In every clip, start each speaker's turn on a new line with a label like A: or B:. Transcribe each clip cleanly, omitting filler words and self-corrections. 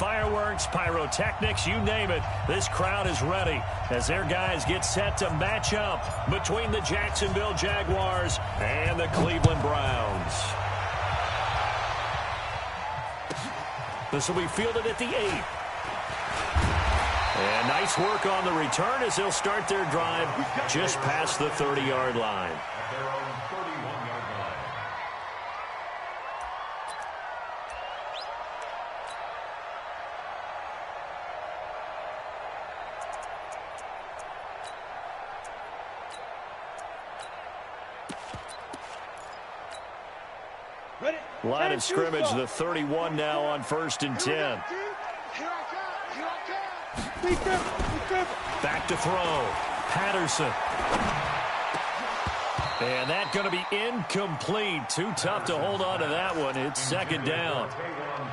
A: fireworks, pyrotechnics, you name it. This crowd is ready as their guys get set to match up between the Jacksonville Jaguars and the Cleveland Browns. This will be fielded at the 8. And nice work on the return as they'll start their drive just past the 30-yard line. Line of scrimmage, the 31 now on 1st and 10. Back to throw. Patterson. And that's going to be incomplete. Too tough to hold on to that one. It's 2nd down.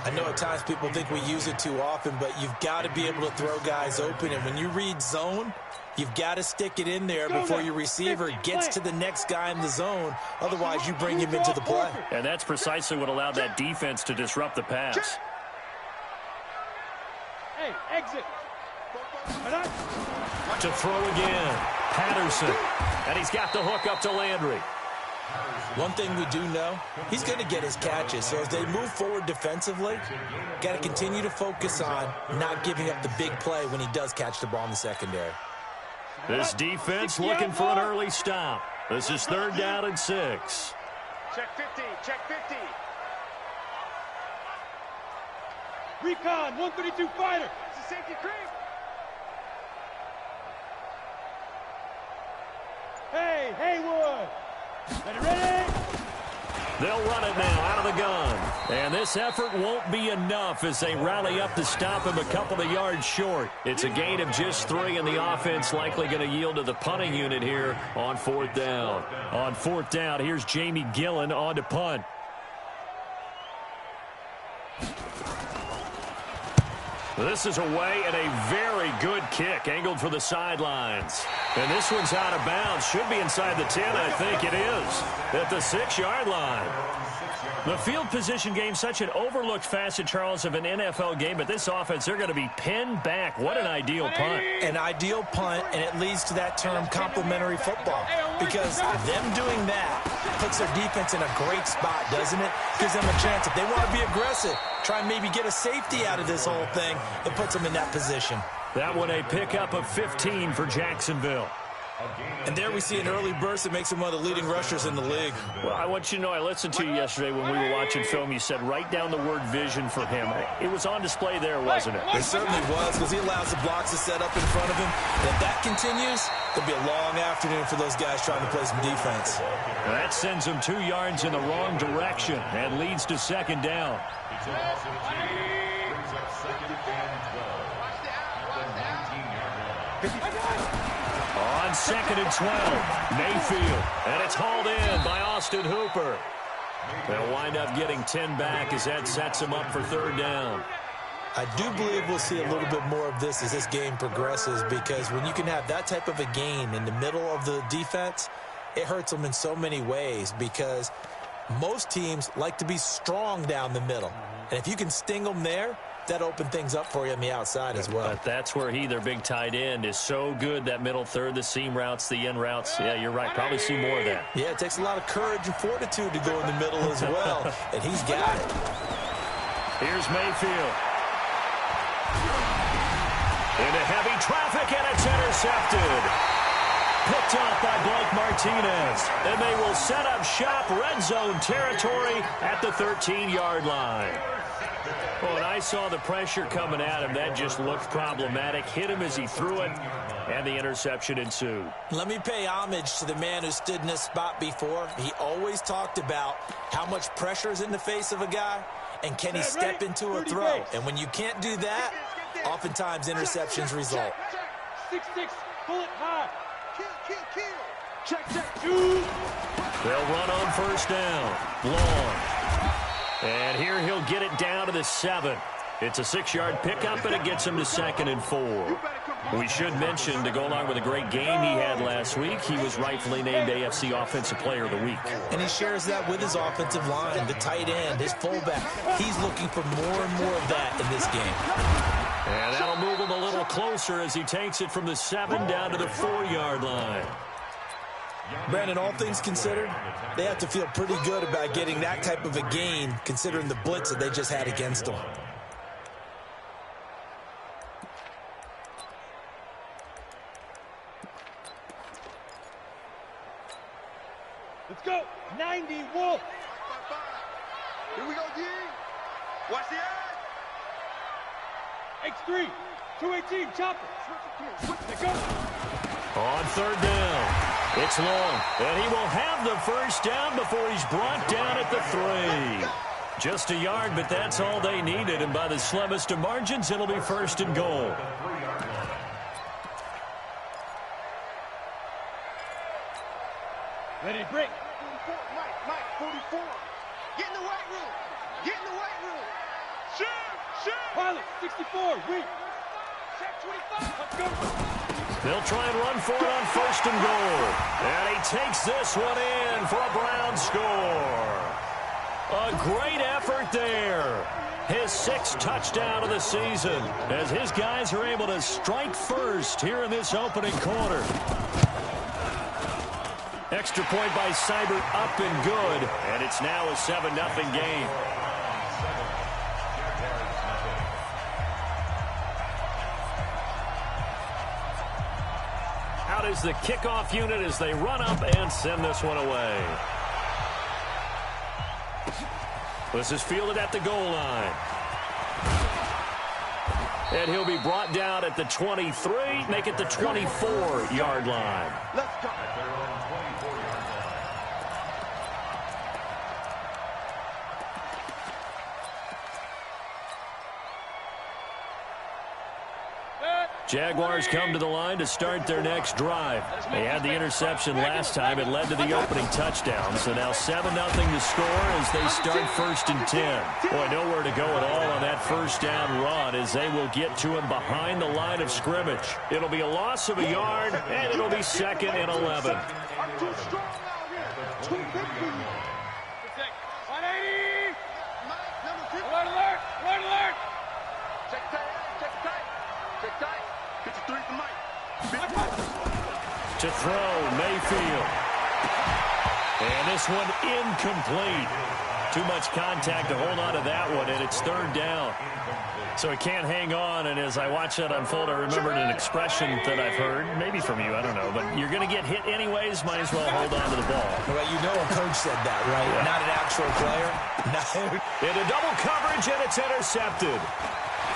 B: I know at times people think we use it too often, but you've got to be able to throw guys open. And when you read zone, you've got to stick it in there before your receiver gets to the next guy in the zone. Otherwise, you bring him into the play.
A: And that's precisely what allowed that defense to disrupt the pass.
C: Hey, exit.
A: To throw again. Patterson. And he's got the hook up to Landry.
B: One thing we do know, he's going to get his catches. So as they move forward defensively, got to continue to focus on not giving up the big play when he does catch the ball in the secondary.
A: This defense looking for an early stop. This is 3rd down and 6.
C: Check 50, check 50. Recon, 132 fighter. It's a safety creep. Hey, Haywood. Ready?
A: They'll run it now out of the gun. And this effort won't be enough as they rally up to stop him a couple of yards short. It's a gain of just 3, and the offense likely going to yield to the punting unit here on 4th down. On 4th down, here's Jamie Gillen on to punt. This is away and a very good kick angled for the sidelines. And this one's out of bounds. Should be inside the 10. I think it is. At the 6-yard line. The field position game, such an overlooked facet, Charles, of an NFL game. But this offense, they're going to be pinned back. What an ideal punt.
B: An ideal punt, and it leads to that term complementary football. Because them doing that puts their defense in a great spot, doesn't it? Gives them a chance. If they want to be aggressive, try and maybe get a safety out of this whole thing, it puts them in that position.
A: That one a pickup of 15 for Jacksonville.
B: And there we see an early burst that makes him one of the leading rushers in the league.
A: Well, I want you to know, I listened to you yesterday when we were watching film. You said write down the word vision for him. It was on display there, wasn't it?
B: It certainly was, because he allows the blocks to set up in front of him. And if that continues, it'll be a long afternoon for those guys trying to play some defense.
A: And that sends them 2 yards in the wrong direction and leads to 2nd down. On 2nd and 12, Mayfield, and it's hauled in by Austin Hooper. They'll wind up getting 10 back as that sets them up for 3rd down.
B: I do believe we'll see a little bit more of this as this game progresses, because when you can have that type of a gain in the middle of the defense, it hurts them in so many ways, because most teams like to be strong down the middle. And if you can sting them there, that opened things up for you on the outside as well.
A: But that's where their big tight end, is so good, that middle third, the seam routes, the in routes. Yeah, you're right. Probably see more of that.
B: Yeah, it takes a lot of courage and fortitude to go in the middle as well, and he's got it.
A: Here's Mayfield. Into heavy traffic, and it's intercepted. Picked off by Blake Martinez. And they will set up shop, red zone territory at the 13-yard line. Well, when I saw the pressure coming at him, that just looked problematic. Hit him as he threw it, and the interception ensued.
B: Let me pay homage to the man who stood in this spot before. He always talked about how much pressure is in the face of a guy, and can he step into a throw. And when you can't do that, oftentimes interceptions result.
C: 6-6, pull it high. Kill. Check, 2.
A: They'll run on 1st down. Long. And here he'll get it down to the 7. It's a 6-yard pickup, and it gets him to 2nd and 4. We should mention, to go along with a great game he had last week, he was rightfully named AFC Offensive Player of the Week.
B: And he shares that with his offensive line, the tight end, his fullback. He's looking for more and more of that in this game.
A: And that'll move him a little closer as he takes it from the 7 down to the 4-yard line.
B: Brandon, all things considered, they have to feel pretty good about getting that type of a gain, considering the blitz that they just had against them.
C: Let's go. 90, Wolf.
D: Here we go, D. Watch the eye.
C: X3. 218, chopper. Let's go.
A: On 3rd down. It's long. And he will have the first down before he's brought down at the 3. Just a yard, but that's all they needed. And by the slimmest of margins, it'll be 1st and goal.
C: Ready, break.
D: 44, Mike, 44. Get in the weight room. Get in the weight room. Shoot.
C: Pilot, 64, weak. Check 25. Let's go.
A: They'll try and run for it on 1st and goal. And he takes this one in for a Brown score. A great effort there. His 6th touchdown of the season as his guys are able to strike first here in this opening quarter. Extra point by Seibert, up and good. And it's now a 7-0 game. Out is the kickoff unit as they run up and send this one away. This is fielded at the goal line. And he'll be brought down at the 23, make it the 24-yard line.
D: Let's go.
A: Jaguars come to the line to start their next drive. They had the interception last time. It led to the opening touchdown. So now 7-0 to score as they start 1st and 10. Boy, nowhere to go at all on that first down run as they will get to him behind the line of scrimmage. It'll be a loss of a yard, and it'll be 2nd and 11.
D: I'm too strong out here. Too big for you.
C: 180.
D: Mike, number 50.
C: Alert.
D: Check tight. Get your 3 for Mike.
A: To throw, Mayfield. And this one incomplete. Too much contact to hold on to that one, and it's 3rd down. So he can't hang on, and as I watch that unfold, I remembered an expression that I've heard, maybe from you, I don't know, but you're going to get hit anyways, might as well hold on to the ball.
B: Well, you know a coach said that, right? Yeah. Not an actual player. No.
A: Into double coverage, and it's intercepted.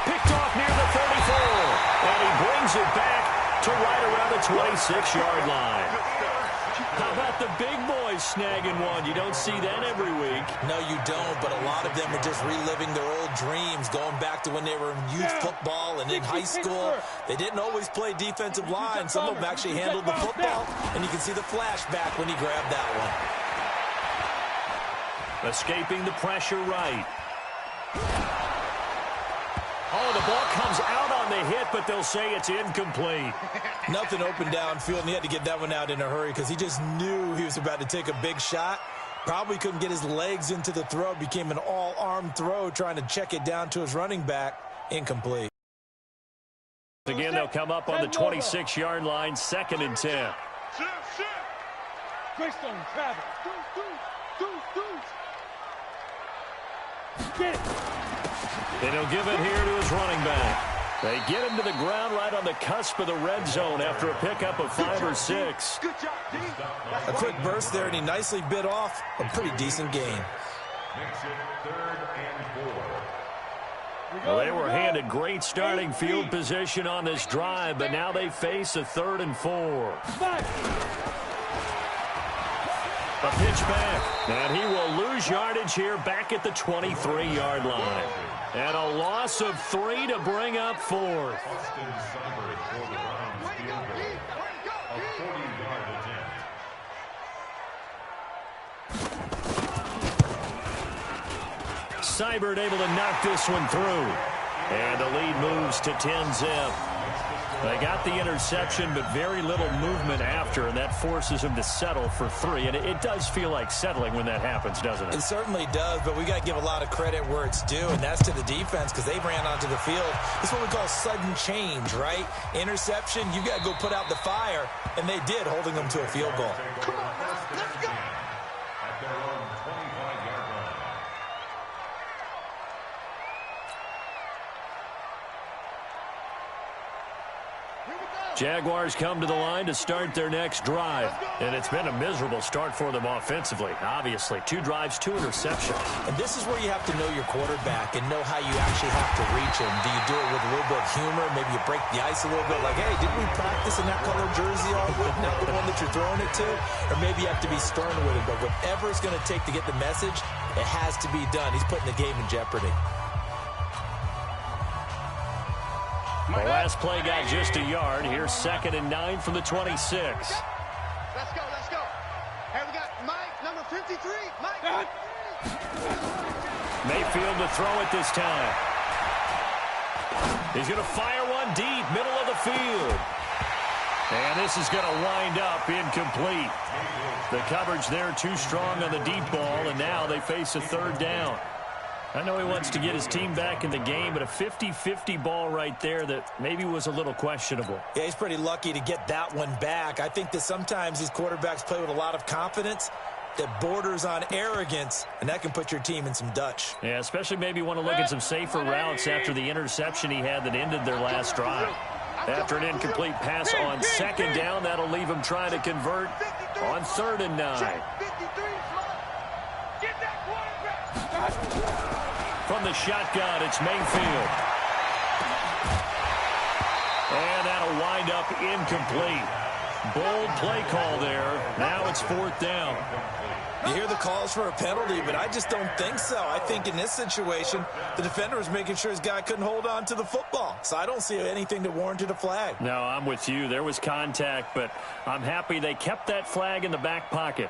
A: Picked off near the 34, and he brings it back to right around the 26-yard line. How about the big boys snagging one? You don't see that every week.
B: No, you don't, but a lot of them are just reliving their old dreams, going back to when they were in youth football and in high school. They didn't always play defensive line. Some of them actually handled the football, and you can see the flashback when he grabbed that one.
A: Escaping the pressure right. Oh, the ball comes out on the hit, but they'll say it's incomplete.
B: Nothing open downfield, and he had to get that one out in a hurry because he just knew he was about to take a big shot. Probably couldn't get his legs into the throw. Became an all-arm throw, trying to check it down to his running back. Incomplete.
A: Again, they'll come up on the 26-yard line, 2nd and 10.
C: Greystone, Travis. Get it.
A: And he'll give it here to his running back. They get him to the ground right on the cusp of the red zone after a pickup of 5 or 6.
D: Good job, D.
B: A quick burst there, and he nicely bit off a pretty decent gain.
A: Well, they were handed great starting field position on this drive, but now they face a 3rd and 4. A pitch back, and he will lose yardage here back at the 23-yard line. And a loss of 3 to bring up 4th. Seibert able to knock this one through. And the lead moves to 10-zip. They got the interception, but very little movement after, and that forces him to settle for 3. And it does feel like settling when that happens, doesn't it?
B: It certainly does, but we got to give a lot of credit where it's due, and that's to the defense because they ran onto the field. It's what we call sudden change, right? Interception, you got to go put out the fire, and they did, holding them to a field goal.
D: Come on, let's go.
E: At their own 25-yard line.
A: Jaguars come to the line to start their next drive. And it's been a miserable start for them offensively. Obviously, 2 drives, 2 interceptions.
B: And this is where you have to know your quarterback and know how you actually have to reach him. Do you do it with a little bit of humor? Maybe you break the ice a little bit like, hey, didn't we practice in that color jersey all week? Not the one that you're throwing it to? Or maybe you have to be stern with him. But whatever it's going to take to get the message, it has to be done. He's putting the game in jeopardy.
A: The last play got just a yard. Here's 2nd and 9 from the 26.
D: Let's go, let's go. Hey, we got Mike, number 53. Mike.
A: Mayfield to throw it this time. He's going to fire one deep, middle of the field. And this is going to wind up incomplete. The coverage there too strong on the deep ball, and now they face a 3rd down. I know he wants to get his team back in the game, but a 50-50 ball right there that maybe was a little questionable.
B: Yeah, he's pretty lucky to get that one back. I think that sometimes these quarterbacks play with a lot of confidence that borders on arrogance, and that can put your team in some Dutch.
A: Yeah, especially maybe want to look at some safer routes after the interception he had that ended their last drive. After an incomplete pass on 2nd down, that'll leave him trying to convert on 3rd and 9. From the shotgun, it's Mayfield. And that'll wind up incomplete. Bold play call there. Now it's 4th down.
B: You hear the calls for a penalty, but I just don't think so. I think in this situation, the defender was making sure his guy couldn't hold on to the football. So I don't see anything that warranted a flag.
A: No, I'm with you. There was contact, but I'm happy they kept that flag in the back pocket.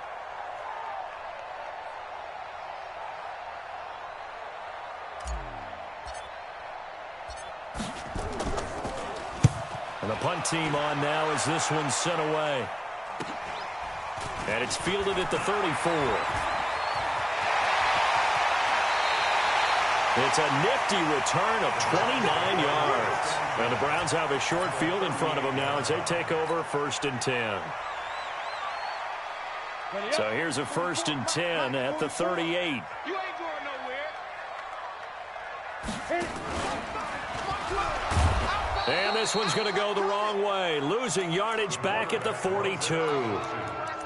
A: And the punt team on now as this one's sent away. And it's fielded at the 34. It's a nifty return of 29 yards. And the Browns have a short field in front of them now as they take over 1st and 10. So here's a 1st and 10 at the 38.
D: You ain't going nowhere.
A: And this one's going to go the wrong way. Losing yardage back at the 42.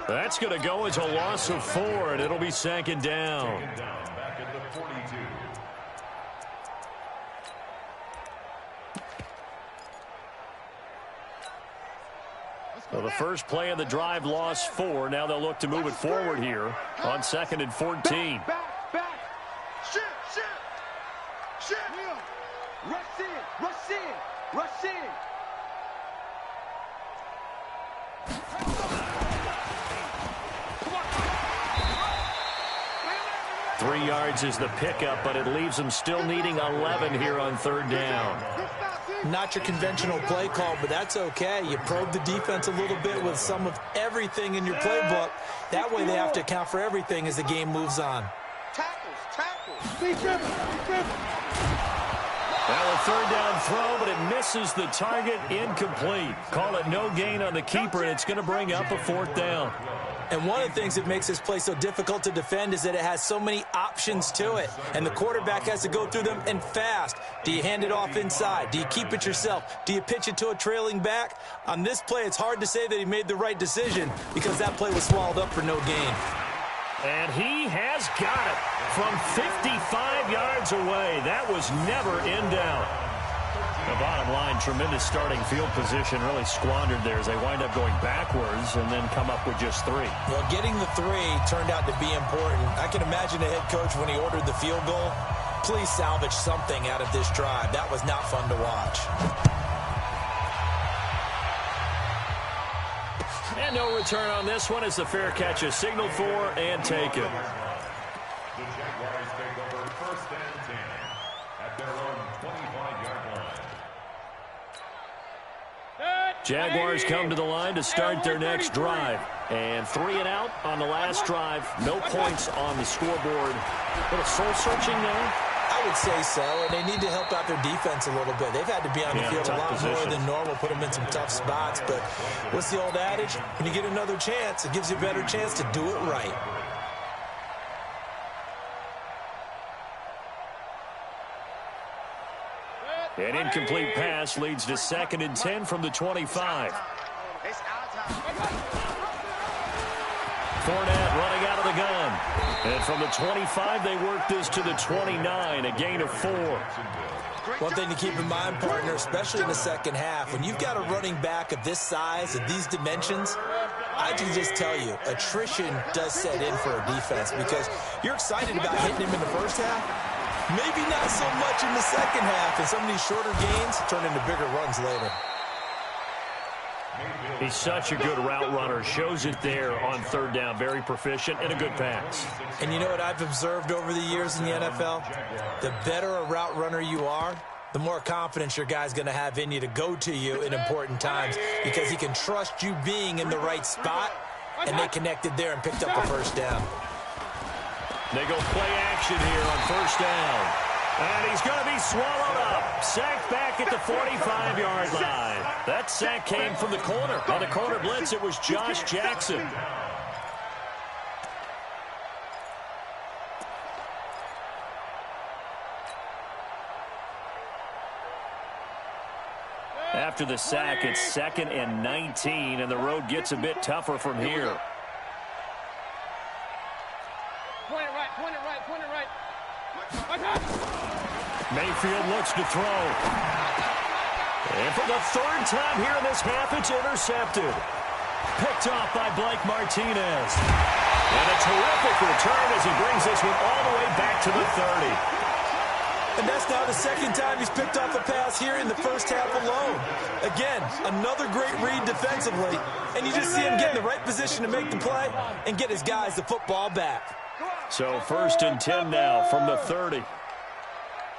A: That's going to go as a loss of 4, and it'll be 2nd down.
E: Back at the 42.
A: So the first play of the drive lost 4. Now they'll look to move it forward here on 2nd and 14.
D: Back. Shit. Rush in. Rush in.
A: 3 yards is the pickup, but it leaves them still needing 11 here on 3rd down.
B: Not your conventional play call, but that's okay. You probe the defense a little bit with some of everything in your playbook. That way they have to account for everything as the game moves on.
D: Tackles.
C: Be careful.
A: Well, a 3rd down throw, but it misses the target, incomplete. Call it no gain on the keeper, and it's going to bring up a 4th down.
B: And one of the things that makes this play so difficult to defend is that it has so many options to it. And the quarterback has to go through them and fast. Do you hand it off inside? Do you keep it yourself? Do you pitch it to a trailing back? On this play, it's hard to say that he made the right decision because that play was swallowed up for no gain.
A: And he has got it from 55 yards away. That was never in doubt. The bottom line, tremendous starting field position, really squandered there as they wind up going backwards and then come up with just 3.
B: Well, getting the 3 turned out to be important. I can imagine the head coach when he ordered the field goal. Please salvage something out of this drive. That was not fun to watch.
A: And no return on this one as the fair catch is signaled for and taken.
E: The Jaguars take over 1st and 10 at their own 25-yard line.
A: Jaguars come to the line to start their next drive. And 3 and out on the last drive. No points on the scoreboard. A little soul-searching there.
B: I would say so, and they need to help out their defense a little bit. They've had to be on the field a lot more than normal, put them in some tough spots. But what's the old adage? When you get another chance, it gives you a better chance to do it right.
A: An incomplete pass leads to 2nd and 10 from the 25. Fournette running out of the gun. And from the 25, they work this to the 29, a gain of 4.
B: One thing to keep in mind, partner, especially in the second half, when you've got a running back of this size and these dimensions, I can just tell you, attrition does set in for a defense because you're excited about hitting him in the first half. Maybe not so much in the second half, and some of these shorter gains turn into bigger runs later.
A: He's such a good route runner. Shows it there on 3rd down. Very proficient and a good pass.
B: And you know what I've observed over the years in the NFL? The better a route runner you are, the more confidence your guy's going to have in you to go to you in important times because he can trust you being in the right spot, and they connected there and picked up the first down.
A: They go play action here on 1st down. And he's going to be swallowed up. Sacked back at the 45-yard line. That sack came from the corner. On the corner blitz, it was Josh Jackson. After the sack, it's 2nd and 19, and the road gets a bit tougher from here.
C: Point it right, point it right, point it right.
A: Mayfield looks to throw. And for the 3rd time here in this half, it's intercepted. Picked off by Blake Martinez. And a terrific return as he brings this one all the way back to the 30.
B: And that's now the 2nd time he's picked off a pass here in the first half alone. Again, another great read defensively. And you just see him get in the right position to make the play and get his guys the football back.
A: So 1st and 10 now from the 30.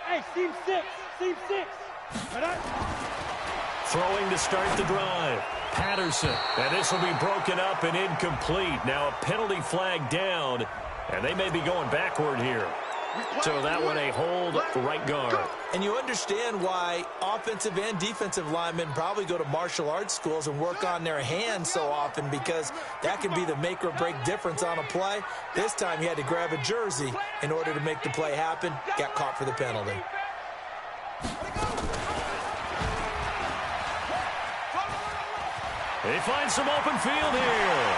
C: Hey, seam 6, seam 6.
A: Throwing to start the drive. Patterson. And this will be broken up and incomplete. Now a penalty flag down. And they may be going backward here. So that one a hold right guard.
B: And you understand why offensive and defensive linemen probably go to martial arts schools and work on their hands so often because that can be the make or break difference on a play. This time he had to grab a jersey in order to make the play happen. Got caught for the penalty.
A: They find some open field here.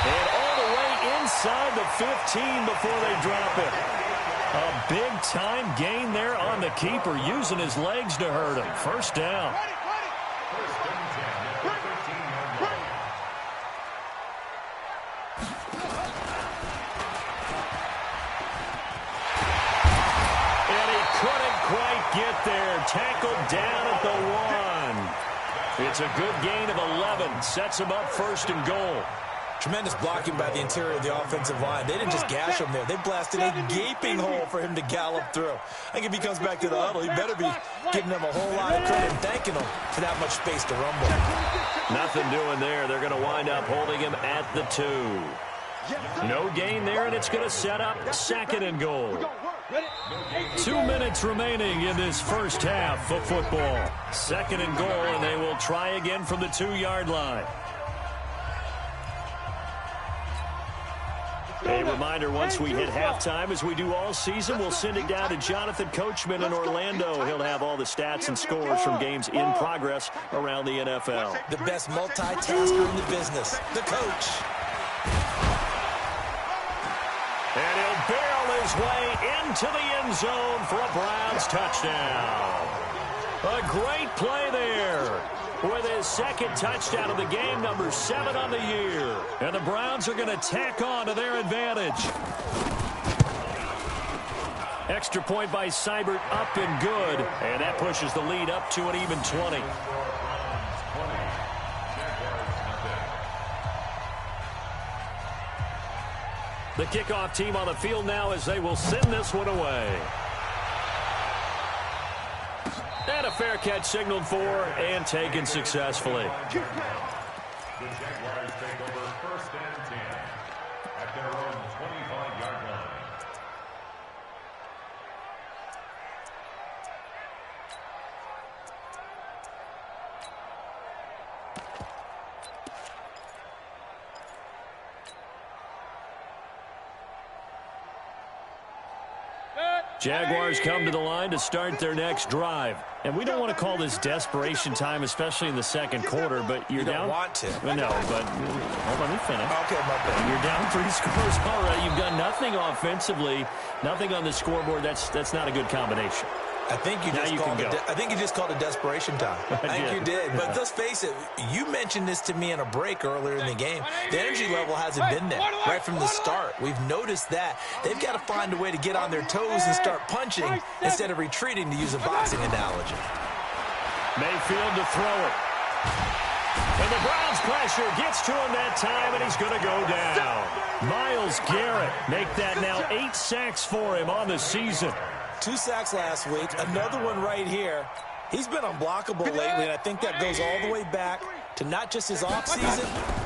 A: And all the way inside the 15 before they drop it. A big-time gain there on the keeper, using his legs to hurt him. 1st down. And he couldn't quite get there. Tackled down at the 1. It's a good gain of 11. Sets him up 1st and goal.
B: Tremendous blocking by the interior of the offensive line. They didn't just gash him there. They blasted a gaping hole for him to gallop through. I think if he comes back to the huddle, he better be giving them a whole lot of credit and thanking them for that much space to rumble.
A: Nothing doing there. They're going to wind up holding him at the 2. No gain there, and it's going to set up 2nd and goal. 2 minutes remaining in this first half of football. 2nd and goal, and they will try again from the 2-yard line. A reminder, once we hit halftime, as we do all season, we'll send it down to Jonathan Coachman in Orlando. He'll have all the stats and scores from games in progress around the NFL.
B: The best multitasker in the business, the coach.
A: And he'll barrel his way into the end zone for a Browns touchdown. A great play there. With his 2nd touchdown of the game, number 7 on the year. And the Browns are going to tack on to their advantage. Extra point by Seibert, up and good. And that pushes the lead up to an even 20. The kickoff team on the field now as they will send this one away. And a a fair catch signaled for and taken successfully.
E: The Jaguars take over 1st and 10 at their own 25-yard line.
A: Jaguars come to the line to start their next drive. And we don't want to call this desperation time, especially in the second quarter, but you're down.
B: You don't want to.
A: No, but hold on, let me finish.
B: Okay, my bad.
A: You're down 3 scores already. You've done nothing offensively, nothing on the scoreboard. That's not a good combination.
B: I think you just called it desperation time. I think you did. But let's face it, you mentioned this to me in a break earlier in the game. The energy level hasn't been there right from the start. We've noticed that. They've got to find a way to get on their toes and start punching instead of retreating, to use a boxing analogy.
A: Mayfield to throw it. And the Browns pressure gets to him that time, and he's going to go down. Myles Garrett make that now 8 sacks for him on the season.
B: 2 sacks last week, another one right here. He's been unblockable lately, and I think that goes all the way back to not just his offseason,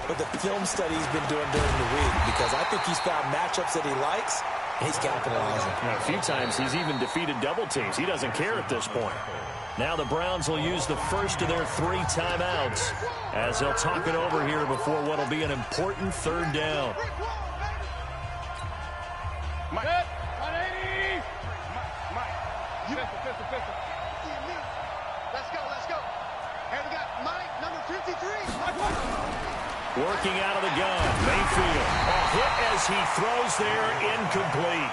B: but the film study he's been doing during the week, because I think he's found matchups that he likes, and he's capitalizing.
A: A few times he's even defeated double teams. He doesn't care at this point. Now the Browns will use the first of their 3 timeouts as they'll talk it over here before what will be an important 3rd down.
D: Let's go. And we got Mike, number 53.
A: Working out of the gun, Mayfield. A hit as he throws there, incomplete.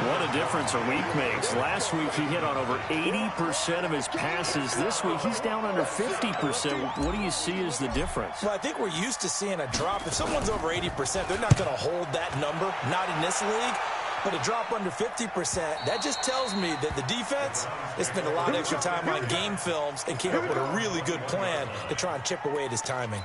A: What a difference a week makes. Last week he hit on over 80% of his passes. This week he's down under 50%. What do you see as the difference?
B: Well, I think we're used to seeing a drop. If someone's over 80%, they're not going to hold that number, not in this league. But a drop under 50%, that just tells me that the defense, they spent a lot of extra time on game films and came up with a really good plan to try and chip away at his timing.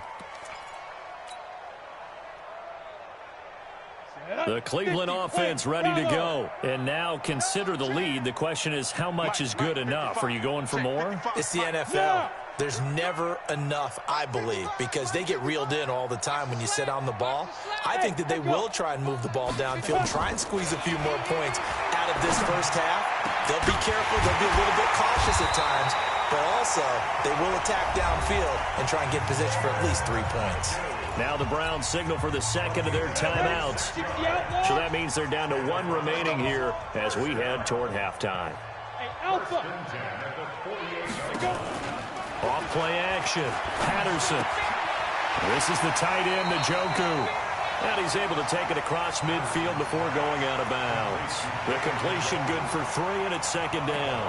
A: The Cleveland offense ready to go. And now consider the lead. The question is, how much is good enough? Are you going for more?
B: It's the NFL. There's never enough, I believe, because they get reeled in all the time when you sit on the ball. I think that they will try and move the ball downfield, try and squeeze a few more points out of this first half. They'll be careful. They'll be a little bit cautious at times, but also they will attack downfield and try and get position for at least 3 points.
A: Now the Browns signal for the second of their timeouts. So that means they're down to 1 remaining here as we head toward halftime. Off play action. Patterson. This is the tight end, Njoku. And he's able to take it across midfield before going out of bounds. The completion good for 3, and it's 2nd down.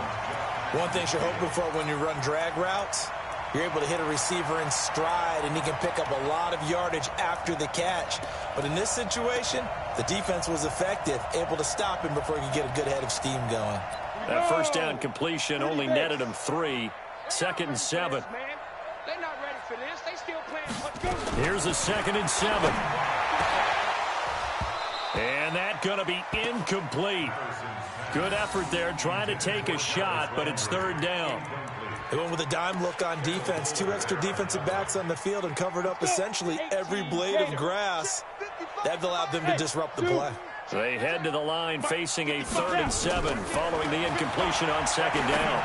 B: One thing you're hoping for when you run drag routes, you're able to hit a receiver in stride, and he can pick up a lot of yardage after the catch. But in this situation, the defense was effective, able to stop him before he could get a good head of steam going.
A: That first down completion only netted him 3. 2nd and 7.
D: They're not ready for this. They still playing.
A: Here's a 2nd and 7. And that's going to be incomplete. Good effort there, trying to take a shot, but it's 3rd down.
B: They went with a dime look on defense. 2 extra defensive backs on the field and covered up essentially every blade of grass. That allowed them to disrupt the play.
A: They head to the line facing a 3rd and 7 following the incompletion on 2nd down.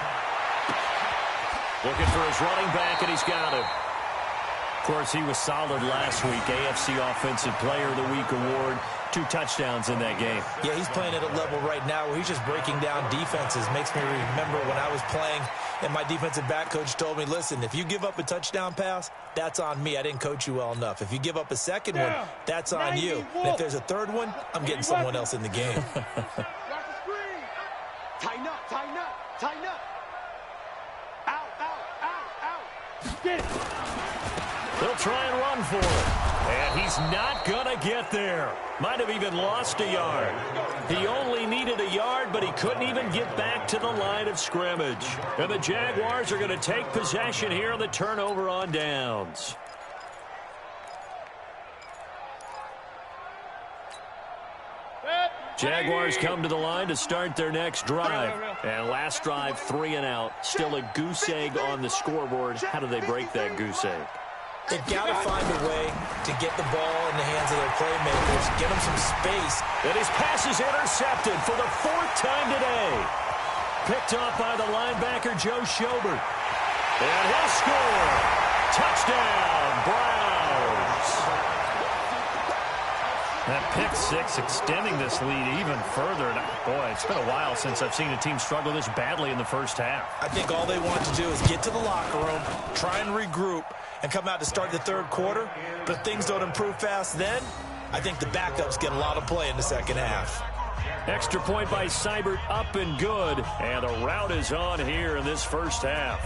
A: Looking for his running back, and he's got him. Of course, he was solid last week. AFC Offensive Player of the Week award. 2 touchdowns in that game.
B: Yeah, he's playing at a level right now where he's just breaking down defenses. Makes me remember when I was playing, and my defensive back coach told me, listen, if you give up a touchdown pass, that's on me. I didn't coach you well enough. If you give up a second one, that's on you. And if there's a third one, I'm getting someone else in the game.
D: Tighten up, tighten up, tighten up. Out.
C: Get it.
A: They'll try and run for it. And he's not going to get there. Might have even lost a yard. He only needed a yard, but he couldn't even get back to the line of scrimmage. And the Jaguars are going to take possession here on the turnover on downs. Jaguars come to the line to start their next drive. And last drive, 3 and out. Still a goose egg on the scoreboard. How do they break that goose egg?
B: They've got to find a way to get the ball in the hands of their playmakers, get them some space.
A: And his pass is intercepted for the 4th time today. Picked off by the linebacker, Joe Schobert. And he'll score. Touchdown, Browns. That pick six extending this lead even further. And boy, it's been a while since I've seen a team struggle this badly in the first half.
B: I think all they want to do is get to the locker room, try and regroup, and come out to start the third quarter. But if things don't improve fast then, I think the backups get a lot of play in the second half.
A: Extra point by Seibert, up and good. And the route is on here in this first half.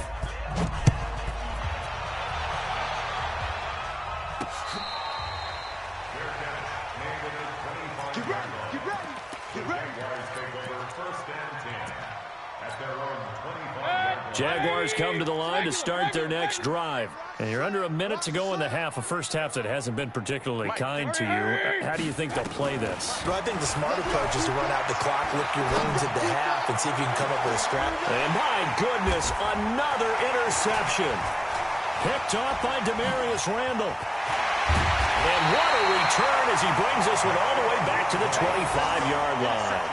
D: Get ready, get ready, get ready.
A: Jaguars come to the line to start their next drive. And you're under a minute to go in the half, a first half that hasn't been particularly kind to you. How do you think they'll play this?
B: Well, I think the smart approach is to run out the clock, lick your wounds at the half, and see if you can come up with a scrap.
A: And my goodness, another interception. Picked off by Demarius Randall. And what a return as he brings this one all the way back to the 25-yard line.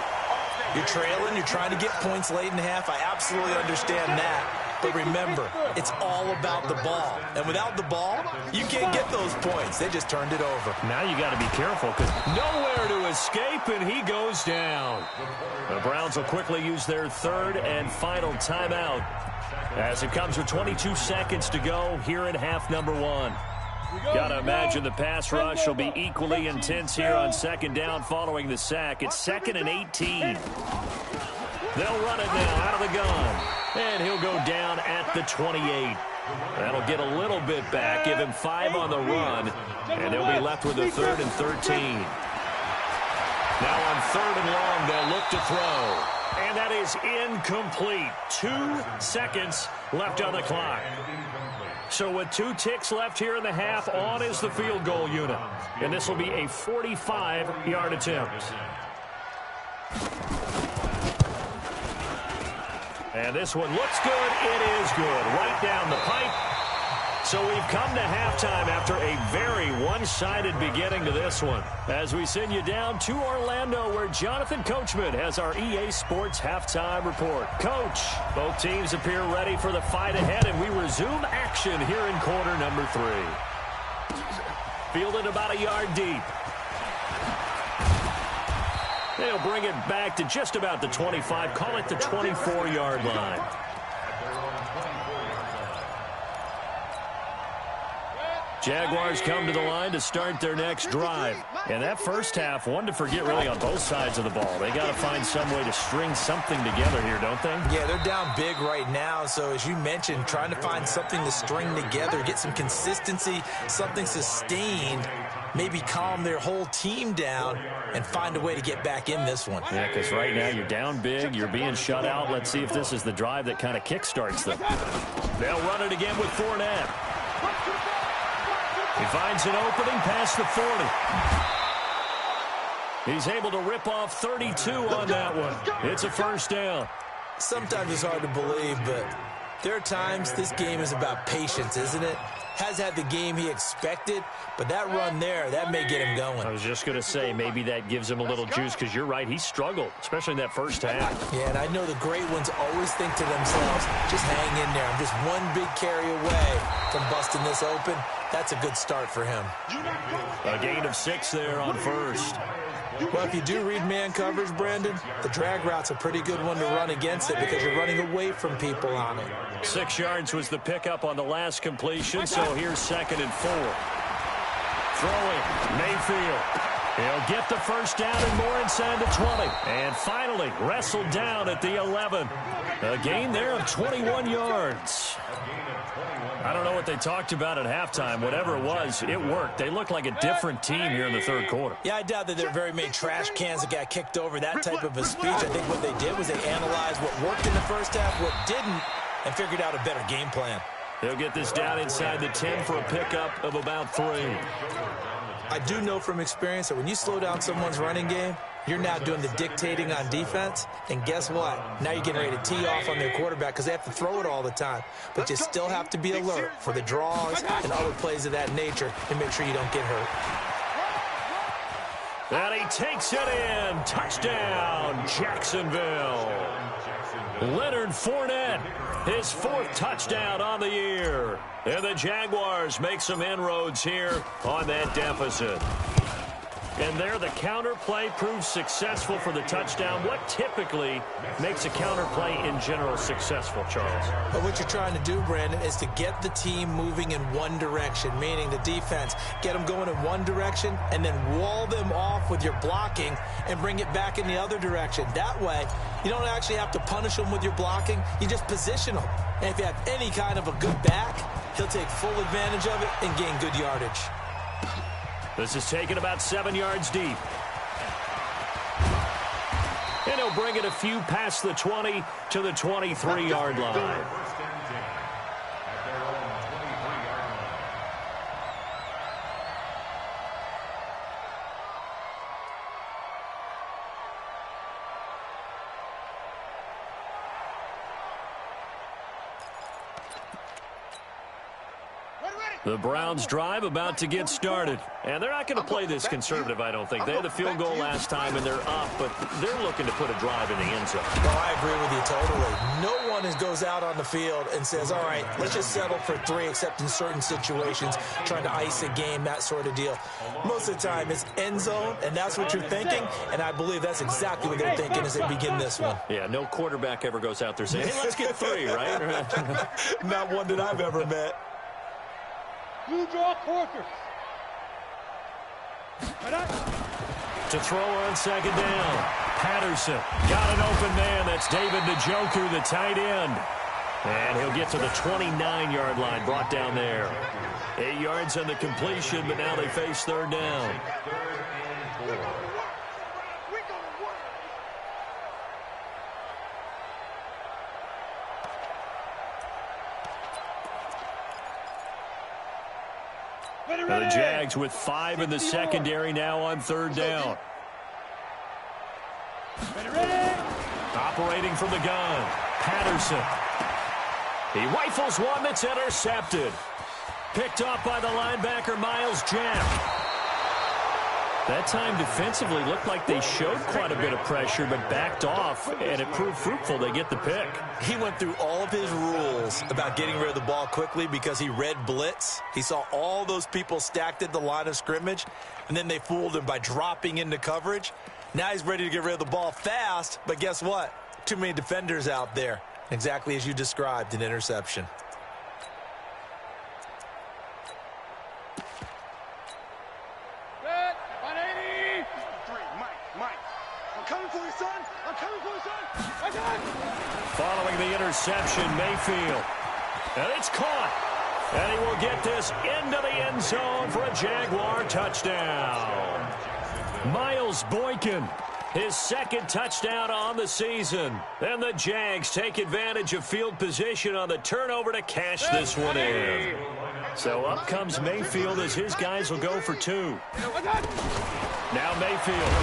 B: You're trailing, you're trying to get points late in half. I absolutely understand that. But remember, it's all about the ball. And without the ball, you can't get those points. They just turned it over.
A: Now you got to be careful because nowhere to escape, and he goes down. The Browns will quickly use their 3rd and final timeout as it comes with 22 seconds to go here in half number 1. Got to imagine the pass rush will be equally intense here on 2nd down following the sack. It's 2nd and 18. They'll run it now out of the gun. And he'll go down at the 28. That'll get a little bit back, give him 5 on the run, and they'll be left with a 3rd and 13. Now on 3rd and long, they'll look to throw. And that is incomplete. 2 seconds left on the clock. So with 2 ticks left here in the half, on is the field goal unit. And this will be a 45-yard attempt. And this one looks good. It is good. Right down the pipe. So we've come to halftime after a very one-sided beginning to this one. As we send you down to Orlando, where Jonathan Coachman has our EA Sports halftime report. Coach, both teams appear ready for the fight ahead, and we resume action here in quarter number 3. Fielded about a yard deep. They'll bring it back to just about the 25, call it the 24-yard line. Jaguars come to the line to start their next drive. And that first half, one to forget really on both sides of the ball. They got to find some way to string something together here, don't they?
B: Yeah, they're down big right now. So as you mentioned, trying to find something to string together, get some consistency, something sustained, maybe calm their whole team down and find a way to get back in this one.
A: Yeah, because right now you're down big, you're being shut out. Let's see if this is the drive that kind of kickstarts them. They'll run it again with Fournette. He finds an opening past the 40. He's able to rip off 32 on that one. It's a first down.
B: Sometimes it's hard to believe, but there are times this game is about patience, isn't it? Has had the game he expected, but that run there, that may get him going.
A: I was just going to say, maybe that gives him a little juice, because you're right, he struggled, especially in that first half.
B: Yeah, and I know the great ones always think to themselves, just hang in there. I'm just one big carry away from busting this open. That's a good start for him.
A: A gain of 6 there on first.
B: Well, if you do read man coverage, Brandon, the drag route's a pretty good one to run against it because you're running away from people on it.
A: 6 yards was the pickup on the last completion, so here's 2nd and 4. Throwing, Mayfield. He'll get the first down and more inside the 20. And finally, wrestled down at the 11. A gain there of 21 yards. I don't know what they talked about at halftime. Whatever it was, it worked. They look like a different team here in the third quarter.
B: Yeah, I doubt that there are very many trash cans that got kicked over, that type of a speech. I think what they did was they analyzed what worked in the first half, what didn't, and figured out a better game plan.
A: They'll get this down inside the 10 for a pickup of about 3.
B: I do know from experience that when you slow down someone's running game, You're now doing the dictating on defense, and guess what? Now you're getting ready to tee off on their quarterback because they have to throw it all the time. But you still have to be alert for the draws and other plays of that nature and make sure you don't get hurt.
A: And he takes it in. Touchdown, Jacksonville. Leonard Fournette, his 4th touchdown on the year. And the Jaguars make some inroads here on that deficit. And there, the counter play proves successful for the touchdown. What typically makes a counter play in general successful, Charles?
B: But what you're trying to do, Brandon, is to get the team moving in one direction, meaning the defense. Get them going in one direction and then wall them off with your blocking and bring it back in the other direction. That way, you don't actually have to punish them with your blocking. You just position them. And if you have any kind of a good back, he'll take full advantage of it and gain good yardage.
A: This is taken about 7 yards deep. And he'll bring it a few past the 20 to the 23-yard line. The Browns drive about to get started. And they're not going to play this conservative, I don't think. They had the field goal last time, and they're up, but they're looking to put a drive in the end zone.
B: Oh, I agree with you totally. No one goes out on the field and says, all right, let's just settle for 3, except in certain situations, trying to ice a game, that sort of deal. Most of the time, it's end zone, and that's what you're thinking, and I believe that's exactly what they're thinking as they begin this one.
A: Yeah, no quarterback ever goes out there saying, hey, let's get 3, right?
B: Not one that I've ever met.
C: Blue draw quarters.
A: To throw on second down. Patterson got an open man. That's David Njoku, the tight end. And he'll get to the 29-yard line, brought down there. 8 yards on the completion, but now they face 3rd down. The Jags with 5 in the secondary now on 3rd down. Operating from the gun, Patterson. He rifles one that's intercepted. Picked off by the linebacker, Miles Jack. That time defensively looked like they showed quite a bit of pressure, but backed off, and it proved fruitful. They get the pick.
B: He went through all of his rules about getting rid of the ball quickly because he read blitz. He saw all those people stacked at the line of scrimmage, and then they fooled him by dropping into coverage. Now he's ready to get rid of the ball fast, but guess what? Too many defenders out there. Exactly as you described, an interception.
A: Following the interception, Mayfield. And it's caught. And he will get this into the end zone for a Jaguar touchdown. Miles Boykin, his 2nd touchdown on the season. And the Jags take advantage of field position on the turnover to cash this one in. So up comes Mayfield as his guys will go for 2. Now Mayfield.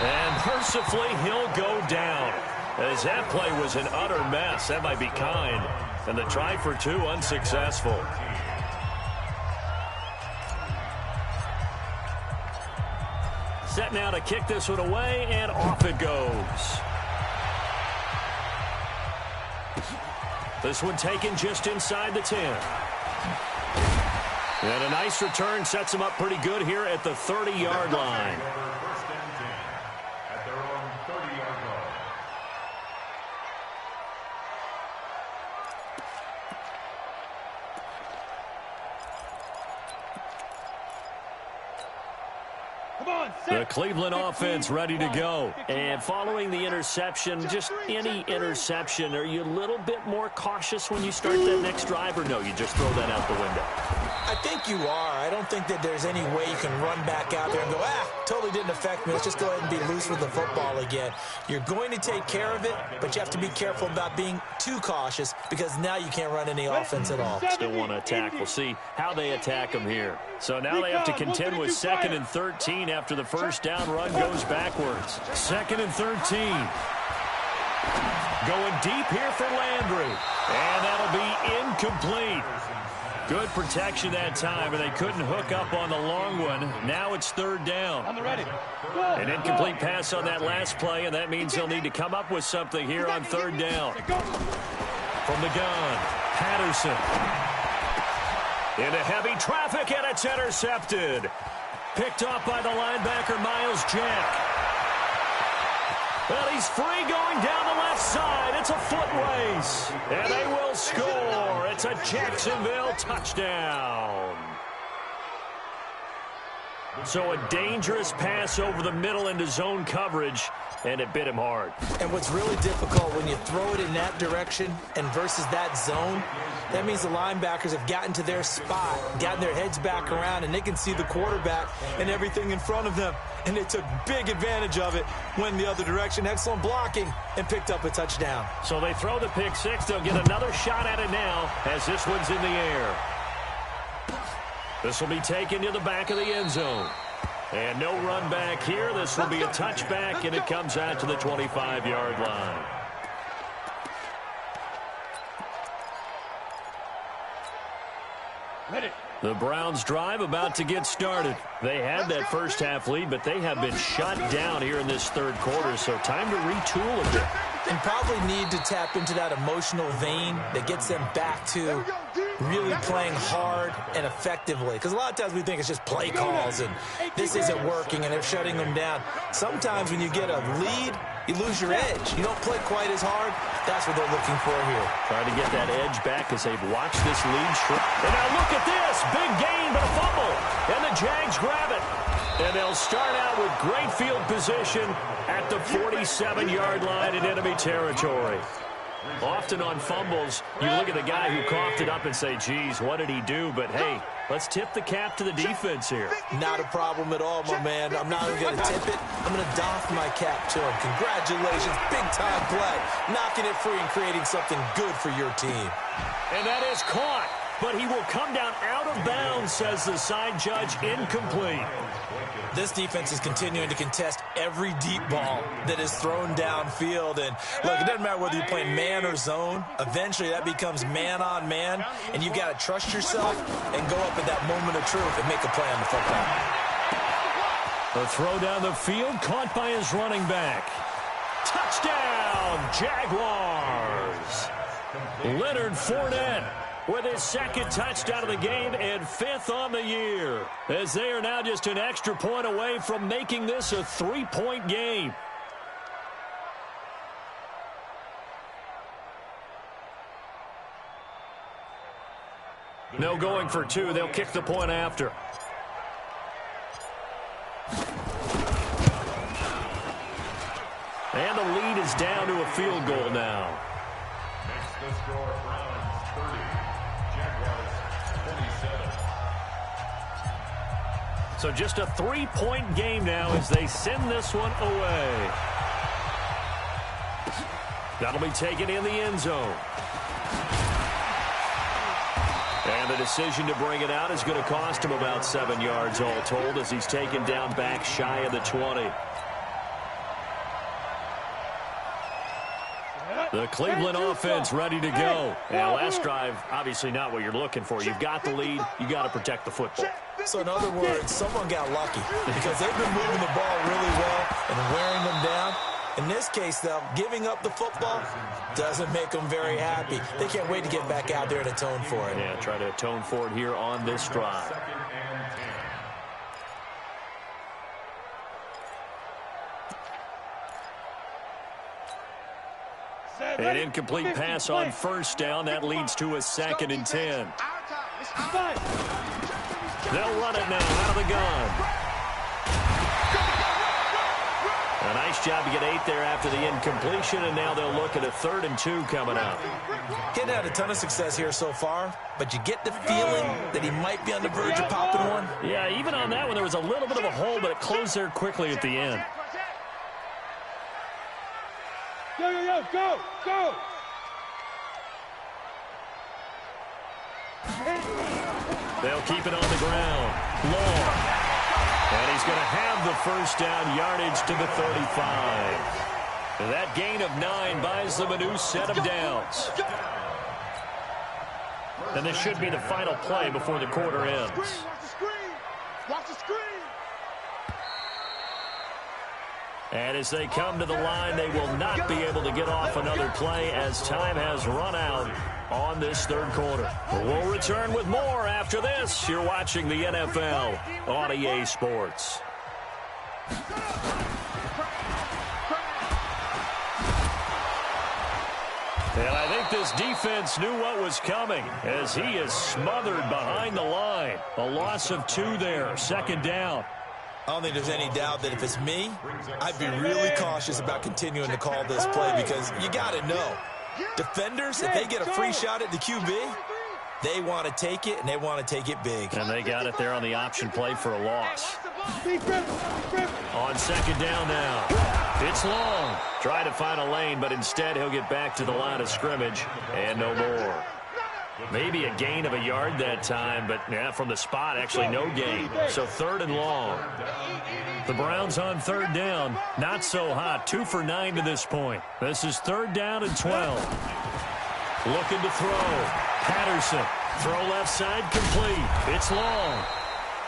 A: And mercifully, he'll go down. As that play was an utter mess. That might be kind. And the try for 2 unsuccessful. Set now to kick this one away, and off it goes. This one taken just inside the 10. And a nice return sets him up pretty good here at the 30-yard line. The Cleveland offense ready to go. And following the interception, just any interception, are you a little bit more cautious when you start that next drive, or no, you just throw that out the window?
B: I think you are. I don't think that there's any way you can run back out there and go, totally didn't affect me. Let's just go ahead and be loose with the football again. You're going to take care of it, but you have to be careful about being too cautious because now you can't run any offense at all.
A: Still want to attack. We'll see how they attack them here. So now they have to contend with 2nd and 13 after the first down run goes backwards. 2nd and 13. Going deep here for Landry. And that'll be incomplete. Good protection that time, and they couldn't hook up on the long one. Now it's 3rd down.
C: On the ready.
A: An incomplete pass on that last play, and that means they'll need to come up with something here on 3rd down. From the gun, Patterson. Into heavy traffic, and it's intercepted. Picked off by the linebacker, Miles Jack. Well, he's free going down the left side. It's a foot race. And they will score. It's a Jacksonville touchdown. So a dangerous pass over the middle into zone coverage, and it bit him hard.
B: And what's really difficult when you throw it in that direction and versus that zone, that means the linebackers have gotten to their spot, gotten their heads back around, and they can see the quarterback and everything in front of them. And they took big advantage of it, went the other direction, excellent blocking, and picked up a touchdown.
A: So they throw the pick six. They'll get another shot at it now as this one's in the air. This will be taken to the back of the end zone. And no run back here. This will be a touchback, and it comes out to the 25-yard line.
C: Ready.
A: The Browns' drive about to get started. They had that first half lead, but they have been shut down here in this third quarter, so time to retool a bit.
B: And probably need to tap into that emotional vein that gets them back to really playing hard and effectively. Because a lot of times we think it's just play calls and this isn't working and they're shutting them down. Sometimes when you get a lead, you lose your edge. You don't play quite as hard. That's what they're looking for here.
A: Trying to get that edge back as they've watched this lead shrink. And now look at this. Big gain, but a fumble. And the Jags grab it. And they'll start out with great field position at the 47-yard line in enemy territory. Often on fumbles, you look at the guy who coughed it up and say, geez, what did he do? But, hey, let's tip the cap to the defense here.
B: Not a problem at all, my man. I'm not even going to tip it. I'm going to doff my cap to him. Congratulations. Big-time play. Knocking it free and creating something good for your team.
A: And that is caught. But he will come down out of bounds, says the side judge, incomplete.
B: This defense is continuing to contest every deep ball that is thrown downfield. And, look, it doesn't matter whether you're playing man or zone. Eventually, that becomes man-on-man, and you've got to trust yourself and go up at that moment of truth and make a play on the football.
A: The throw down the field, caught by his running back. Touchdown, Jaguars! Leonard Fournette with his second touchdown of the game and 5th on the year, as they are now just an extra point away from making this a 3-point game. No going for two. They'll kick the point after. And the lead is down to a field goal now.
E: Makes the score Browns 30, Jaguars 27.
A: So just a 3-point game now as they send this one away. That'll be taken in the end zone. And the decision to bring it out is going to cost him about 7 yards all told as he's taken down back shy of the 20. The Cleveland offense ready to go. Now, last drive, obviously not what you're looking for. You've got the lead. You got to protect the football.
B: So, in other words, someone got lucky because they've been moving the ball really well and wearing them down. In this case, though, giving up the football doesn't make them very happy. They can't wait to get back out there and atone for it.
A: Yeah, try to atone for it here on this drive. An incomplete pass on first down. That leads to a 2nd and 10. They'll run it now out of the gun. A nice job to get 8 there after the incompletion, and now they'll look at a 3rd and 2 coming up.
B: Getting had a ton of success here so far, but you get the feeling that he might be on the verge of popping one.
A: Yeah, even on that one, there was a little bit of a hole, but it closed there quickly at the end.
C: Yo, yo, yo, go, go!
A: They'll keep it on the ground. Long. And he's going to have the first down yardage to the 35. That gain of 9 buys them a new set of downs. And this should be the final play before the quarter ends.
D: Watch the screen. Watch the screen.
A: And as they come to the line, they will not be able to get off another play as time has run out on this third quarter. We'll return with more after this. You're watching the NFL on EA Sports. And I think this defense knew what was coming as he is smothered behind the line. A loss of 2 there, second down.
B: I don't think there's any doubt that if it's me, I'd be really cautious about continuing to call this play because you got to know. Defenders, if they get a free shot at the QB, they want to take it, and they want to take it big.
A: And they got it there on the option play for a loss. On second down now. It's long. Try to find a lane, but instead he'll get back to the line of scrimmage and no more. Maybe a gain of a yard that time, but yeah, from the spot, actually no gain. So third and long. The Browns on third down. Not so hot. 2 for 9 to this point. This is third down and 12. Looking to throw. Patterson. Throw left side complete. It's long.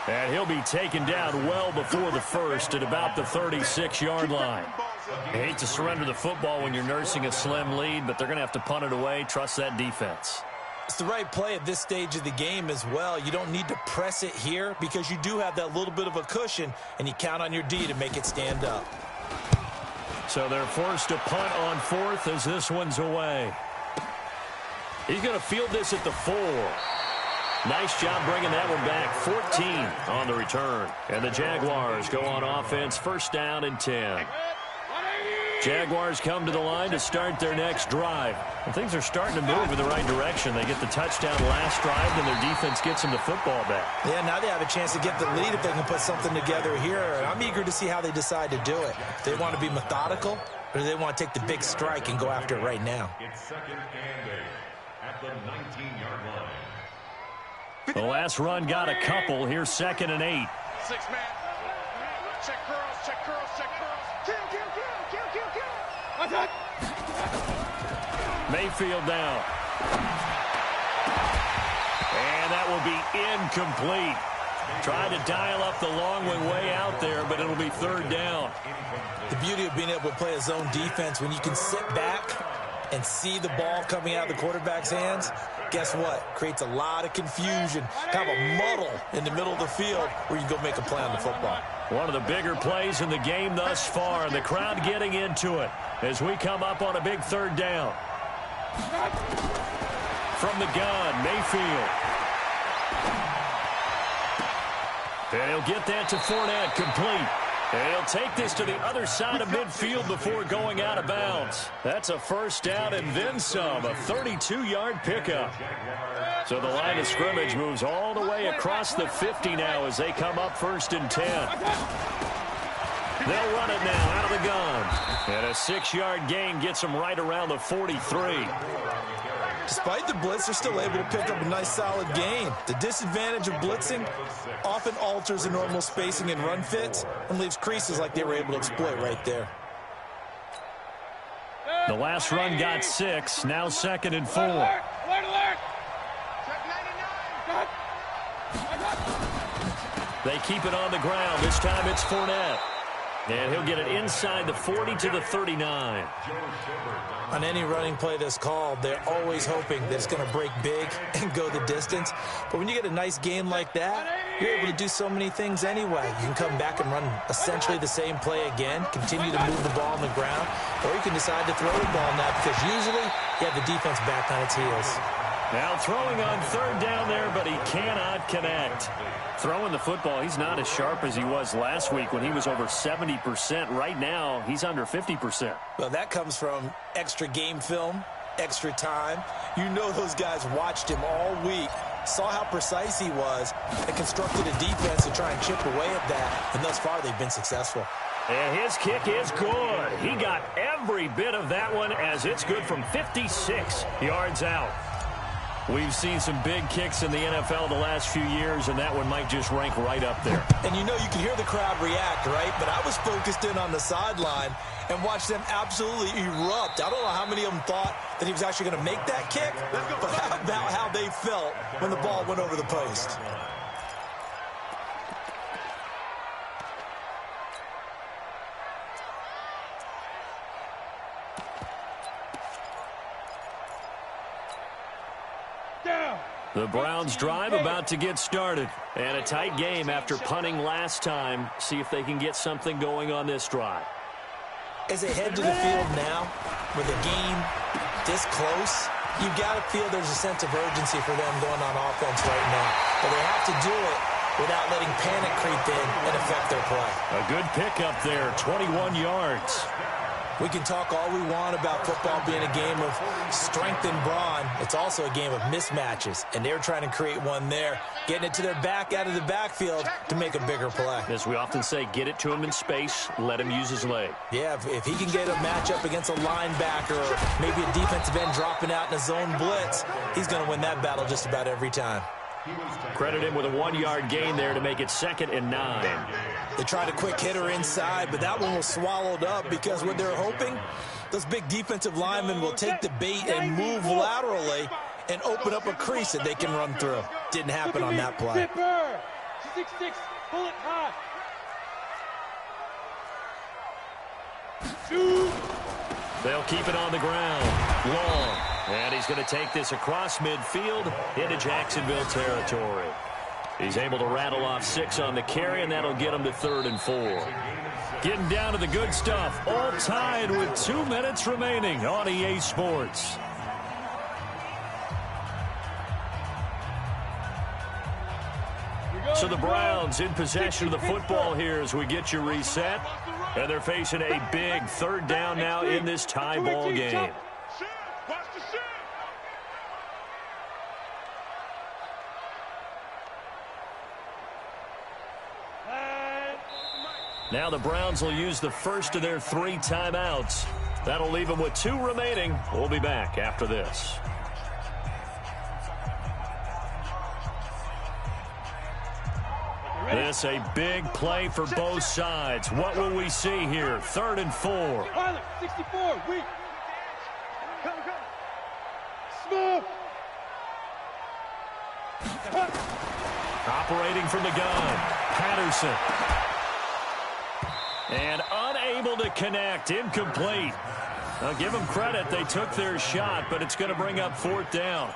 A: And he'll be taken down well before the first at about the 36-yard line. I hate to surrender the football when you're nursing a slim lead, but they're going to have to punt it away. Trust that defense.
B: It's the right play at this stage of the game as well. You don't need to press it here because you do have that little bit of a cushion, and you count on your D to make it stand up.
A: So they're forced to punt on fourth as this one's away. He's going to field this at the 4. Nice job bringing that one back. 14 on the return. And the Jaguars go on offense, first down and 10. Jaguars come to the line to start their next drive. And things are starting to move in the right direction. They get the touchdown last drive, and their defense gets them the football back.
B: Yeah, now they have a chance to get the lead if they can put something together here. And I'm eager to see how they decide to do it. Do they want to be methodical, or do they want to take the big strike and go after it right now?
E: It's second and 8 at the 19-yard line.
A: The last run got a couple. Here's second and 8.
D: 6 man. Check curls, check curls, check curls. Kill, kill, kill, kill, kill, kill. What's that?
A: Mayfield down. And that will be incomplete. Trying to dial up the long way out there, but it'll be third down.
B: The beauty of being able to play a zone defense, when you can sit back and see the ball coming out of the quarterback's hands, guess what? Creates a lot of confusion, kind of a muddle in the middle of the field where you go make a play on the football.
A: One of the bigger plays in the game thus far, and the crowd getting into it as we come up on a big third down. From the gun, Mayfield. And he'll get that to Fournette, complete. And he'll take this to the other side of midfield before going out of bounds. That's a first down and then some, a 32-yard pickup. So the line of scrimmage moves all the way across the 50 now as they come up first and 10. They'll run it now out of the gun. And a 6-yard gain gets them right around the 43.
B: Despite the blitz, they're still able to pick up a nice solid gain. The disadvantage of blitzing often alters the normal spacing and run fits and leaves creases like they were able to exploit right there.
A: The last run got 6, now second and 4. They keep it on the ground. This time it's Fournette. And he'll get it inside the 40 to the 39.
B: On any running play that's called, they're always hoping that it's going to break big and go the distance. But when you get a nice game like that, you're able to do so many things anyway. You can come back and run essentially the same play again, continue to move the ball on the ground, or you can decide to throw the ball now because usually you have the defense back on its heels.
A: Now throwing on third down there, but he cannot connect. Throwing the football, he's not as sharp as he was last week when he was over 70%. Right now, he's under 50%.
B: Well, that comes from extra game film, extra time. You know those guys watched him all week, saw how precise he was, and constructed a defense to try and chip away at that. And thus far, they've been successful.
A: And his kick is good. He got every bit of that one as it's good from 56 yards out. We've seen some big kicks in the NFL the last few years, and that one might just rank right up there.
B: And you know, you can hear the crowd react, right? But I was focused in on the sideline and watched them absolutely erupt. I don't know how many of them thought that he was actually going to make that kick, but how about how they felt when the ball went over the post?
A: The Browns drive about to get started. And a tight game after punting last time. See if they can get something going on this drive.
B: As they head to the field now, with a game this close, you've got to feel there's a sense of urgency for them going on offense right now. But they have to do it without letting panic creep in and affect their play.
A: A good pickup there, 21 yards.
B: We can talk all we want about football being a game of strength and brawn. It's also a game of mismatches, and they're trying to create one there, getting it to their back out of the backfield to make a bigger play.
A: As we often say, get it to him in space, let him use his leg.
B: Yeah, if he can get a matchup against a linebacker or maybe a defensive end dropping out in a zone blitz, he's going to win that battle just about every time.
A: Credit him with a 1-yard gain there to make it 2nd and 9.
B: They tried a quick hitter inside, but that one was swallowed up because what they're hoping, those big defensive linemen will take the bait and move laterally and open up a crease that they can run through. Didn't happen on that play.
C: 6-6, pull it hot. 2.
A: They'll keep it on the ground. Long. And he's going to take this across midfield into Jacksonville territory. He's able to rattle off 6 on the carry, and that'll get him to 3rd and 4. Getting down to the good stuff. All tied with 2 minutes remaining on EA Sports. So the Browns in possession of the football here as we get you reset. And they're facing a big 3rd down now in this tie ball game. Now the Browns will use the first of their 3 timeouts. That'll leave them with 2 remaining. We'll be back after this. This a big play for both sides. What will we see here? 3rd and 4.
C: Pilot, 64, weak. Come. Smooth.
A: Operating from the gun, Patterson. And unable to connect, incomplete. I'll give them credit, they took their shot, but it's going to bring up 4th down.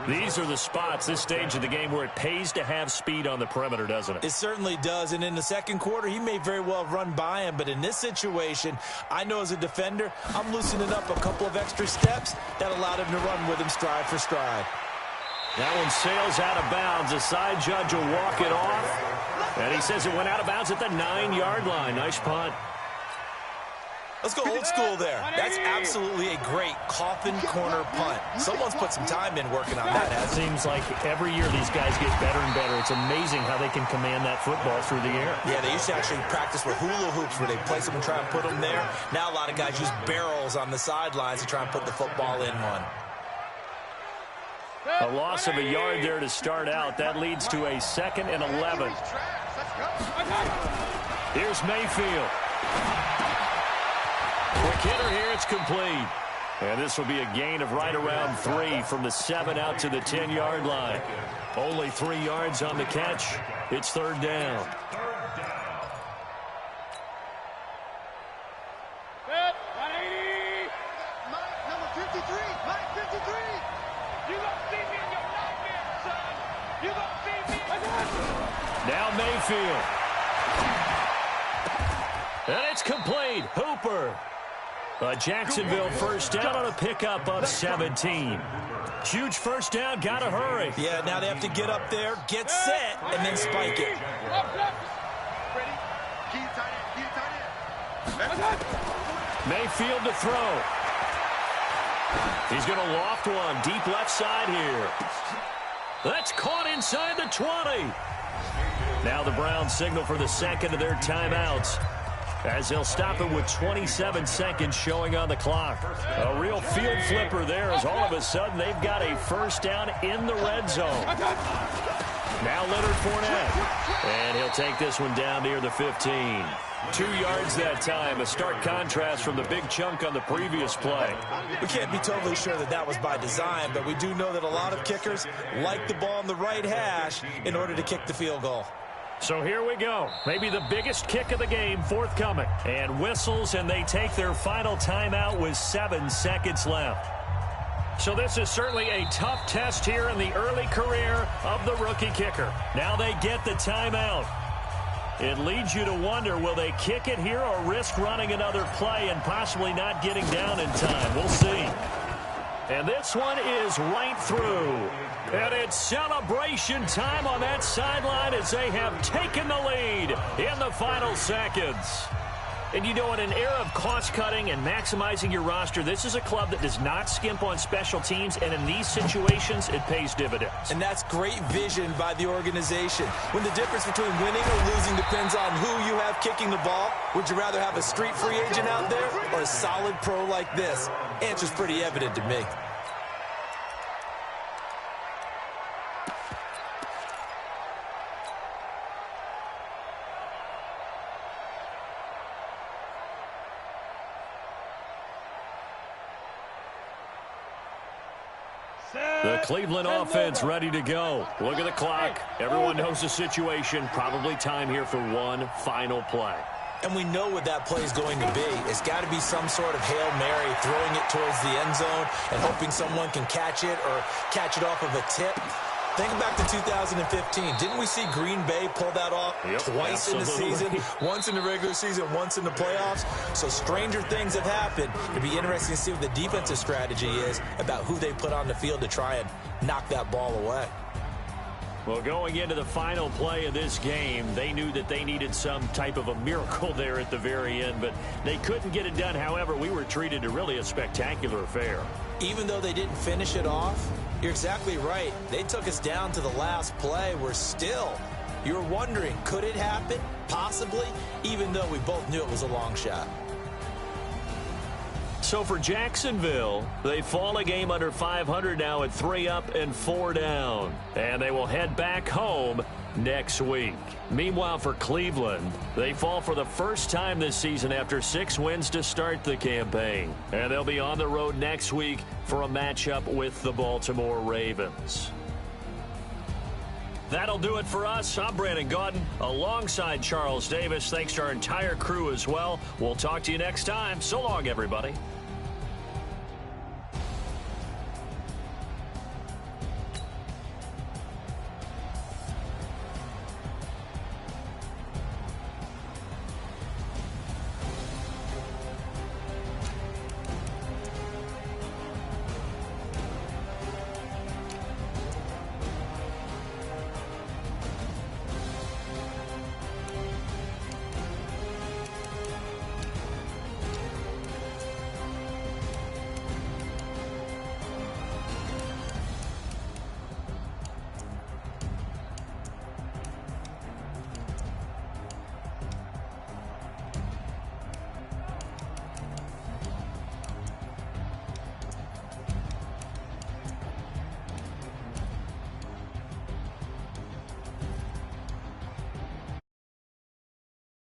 A: These are the spots, this stage of the game, where it pays to have speed on the perimeter, doesn't it?
B: It certainly does, and in the second quarter, he may very well run by him, but in this situation, I know as a defender, I'm loosening up a couple of extra steps that allowed him to run with him stride for stride.
A: That one sails out of bounds. The side judge will walk it off. And he says it went out of bounds at the 9-yard line. Nice punt.
B: Let's go old school there. That's absolutely a great coffin corner punt. Someone's put some time in working on that.
A: It seems like every year these guys get better and better. It's amazing how they can command that football through the air.
B: Yeah, they used to actually practice with hula hoops where they place them and try and put them there. Now a lot of guys use barrels on the sidelines to try and put the football in one.
A: A loss of a yard there to start out. That leads to a 2nd and 11. Here's Mayfield. Quick hitter here. It's complete. And this will be a gain of right around 3 from the 7 out to the 10-yard line. Only 3 yards on the catch. It's 3rd down. Now Mayfield. And it's complete. Hooper. A Jacksonville first down on a pickup of 17. Huge first down. Got to hurry.
B: Yeah, now they have to get up there, get set, and then spike it.
A: Mayfield to throw. He's going to loft one. Deep left side here. That's caught inside the 20. Now the Browns signal for the 2nd of their timeouts. as they'll stop it with 27 seconds showing on the clock. A real field flipper there as all of a sudden they've got a first down in the red zone. Now Leonard Fournette, and he'll take this one down near the 15. 2 yards that time, a stark contrast from the big chunk on the previous play.
B: We can't be totally sure that that was by design, but we do know that a lot of kickers like the ball on the right hash in order to kick the field goal.
A: So here we go. Maybe the biggest kick of the game forthcoming. And whistles, and they take their final timeout with 7 seconds left. So this is certainly a tough test here in the early career of the rookie kicker. Now they get the timeout. It leads you to wonder, will they kick it here or risk running another play and possibly not getting down in time? We'll see. And this one is right through. And it's celebration time on that sideline as they have taken the lead in the final seconds. And you know, in an era of cost-cutting and maximizing your roster, this is a club that does not skimp on special teams, and in these situations, it pays dividends.
B: And that's great vision by the organization. When the difference between winning or losing depends on who you have kicking the ball, would you rather have a street free agent out there or a solid pro like this? Answer's pretty evident to me.
A: The Cleveland offense ready to go. Look at the clock. Everyone knows the situation. Probably time here for one final play.
B: And we know what that play is going to be. It's got to be some sort of Hail Mary, throwing it towards the end zone and hoping someone can catch it or catch it off of a tip. Think back to 2015. Didn't we see Green Bay pull that off twice in the season? Once in the regular season, once in the playoffs. So stranger things have happened. It'd be interesting to see what the defensive strategy is about who they put on the field to try and knock that ball away.
A: Well, going into the final play of this game, they knew that they needed some type of a miracle there at the very end, but they couldn't get it done. However, we were treated to really a spectacular affair.
B: Even though they didn't finish it off, you're exactly right. They took us down to the last play. You're wondering, could it happen? Possibly, even though we both knew it was a long shot.
A: So for Jacksonville, they fall a game under 500 now at 3 up and 4 down. And they will head back home next week. Meanwhile, for Cleveland, they fall for the first time this season after 6 wins to start the campaign. And they'll be on the road next week for a matchup with the Baltimore Ravens. That'll do it for us. I'm Brandon Gaudin alongside Charles Davis. Thanks to our entire crew as well. We'll talk to you next time. So long, everybody.